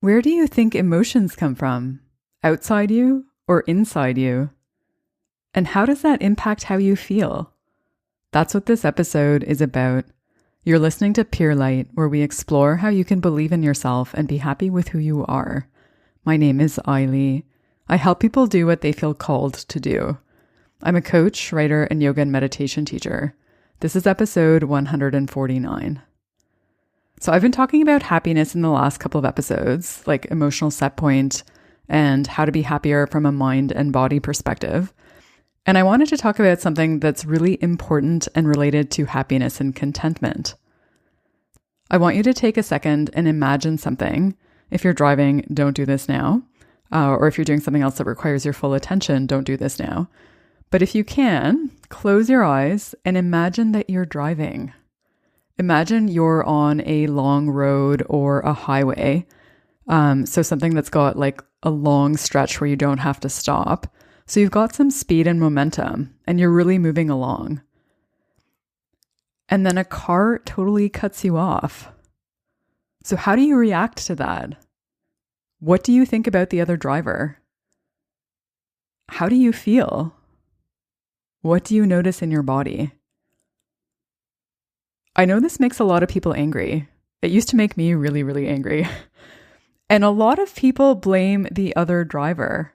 Where do you think emotions come from? Outside you or inside you? And how does that impact how you feel? That's what this episode is about. You're listening to Pure Light, where we explore how you can believe in yourself and be happy with who you are. My name is Ailey. I help people do what they feel called to do. I'm a coach, writer, and yoga and meditation teacher. This is episode 149. So I've been talking about happiness in the last couple of episodes, like emotional set point and how to be happier from a mind and body perspective. And I wanted to talk about something that's really important and related to happiness and contentment. I want you to take a second and imagine something. If you're driving, don't do this now. Or if you're doing something else that requires your full attention, don't do this now. But if you can, close your eyes and imagine that you're driving. Imagine you're on a long road or a highway. So something that's got like a long stretch where you don't have to stop. So you've got some speed and momentum and you're really moving along. And then a car totally cuts you off. So how do you react to that? What do you think about the other driver? How do you feel? What do you notice in your body? I know this makes a lot of people angry. It used to make me really, really angry. And a lot of people blame the other driver.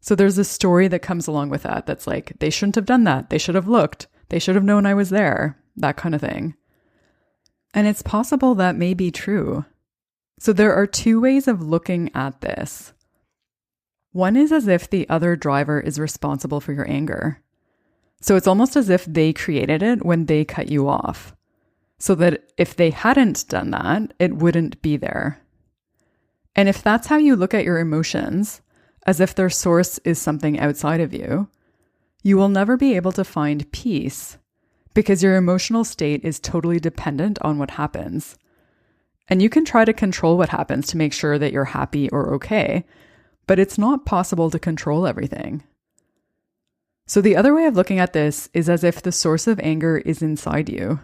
So there's a story that comes along with that that's like, they shouldn't have done that. They should have looked. They should have known I was there. That kind of thing. And it's possible that may be true. So there are two ways of looking at this. One is as if the other driver is responsible for your anger. So it's almost as if they created it when they cut you off. So that if they hadn't done that, it wouldn't be there. And if that's how you look at your emotions, as if their source is something outside of you, you will never be able to find peace because your emotional state is totally dependent on what happens. And you can try to control what happens to make sure that you're happy or okay, but it's not possible to control everything. So the other way of looking at this is as if the source of anger is inside you.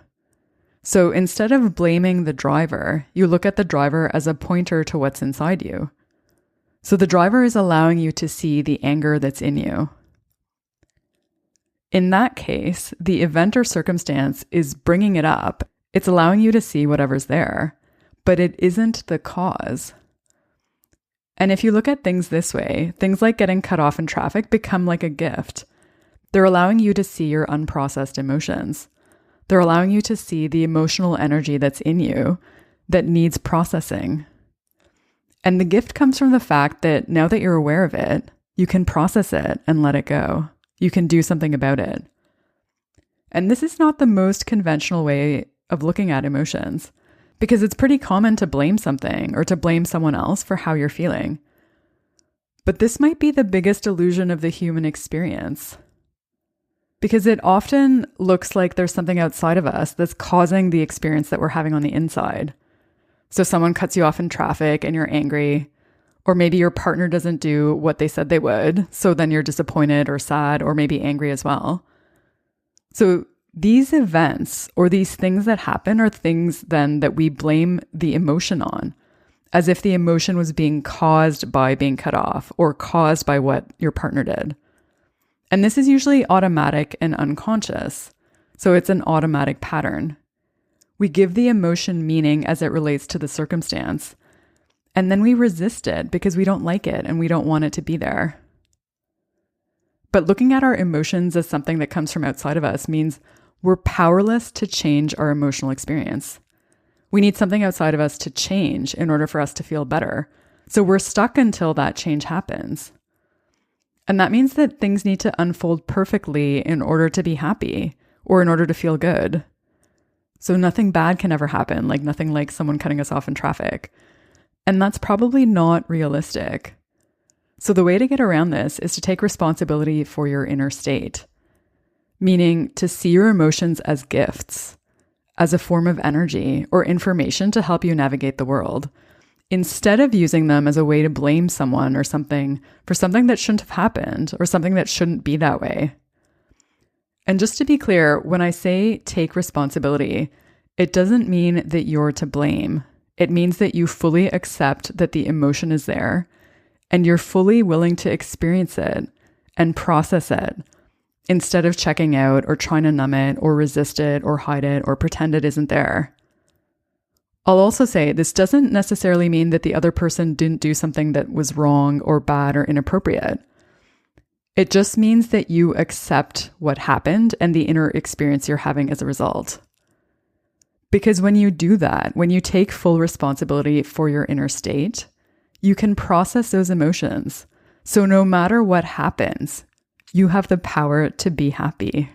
So instead of blaming the driver, you look at the driver as a pointer to what's inside you. So the driver is allowing you to see the anger that's in you. In that case, the event or circumstance is bringing it up. It's allowing you to see whatever's there, but it isn't the cause. And if you look at things this way, things like getting cut off in traffic become like a gift. They're allowing you to see your unprocessed emotions. They're allowing you to see the emotional energy that's in you that needs processing. And the gift comes from the fact that now that you're aware of it, you can process it and let it go. You can do something about it. And this is not the most conventional way of looking at emotions, because it's pretty common to blame something or to blame someone else for how you're feeling. But this might be the biggest illusion of the human experience, because it often looks like there's something outside of us that's causing the experience that we're having on the inside. So someone cuts you off in traffic and you're angry, or maybe your partner doesn't do what they said they would. So then you're disappointed or sad or maybe angry as well. So these events or these things that happen are things then that we blame the emotion on, as if the emotion was being caused by being cut off or caused by what your partner did. And this is usually automatic and unconscious. So it's an automatic pattern. We give the emotion meaning as it relates to the circumstance, and then we resist it because we don't like it and we don't want it to be there. But looking at our emotions as something that comes from outside of us means we're powerless to change our emotional experience. We need something outside of us to change in order for us to feel better. So we're stuck until that change happens. And that means that things need to unfold perfectly in order to be happy or in order to feel good. So nothing bad can ever happen, like nothing like someone cutting us off in traffic. And that's probably not realistic. So the way to get around this is to take responsibility for your inner state, meaning to see your emotions as gifts, as a form of energy or information to help you navigate the world, instead of using them as a way to blame someone or something for something that shouldn't have happened or something that shouldn't be that way. And just to be clear, when I say take responsibility, it doesn't mean that you're to blame. It means that you fully accept that the emotion is there and you're fully willing to experience it and process it instead of checking out or trying to numb it or resist it or hide it or pretend it isn't there. I'll also say this doesn't necessarily mean that the other person didn't do something that was wrong or bad or inappropriate. It just means that you accept what happened and the inner experience you're having as a result. Because when you do that, when you take full responsibility for your inner state, you can process those emotions. So no matter what happens, you have the power to be happy.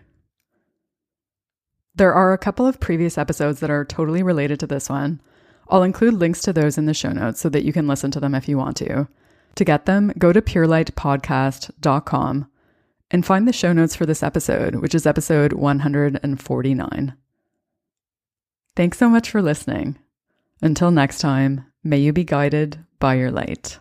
There are a couple of previous episodes that are totally related to this one. I'll include links to those in the show notes so that you can listen to them if you want to. To get them, go to purelightpodcast.com and find the show notes for this episode, which is episode 149. Thanks so much for listening. Until next time, may you be guided by your light.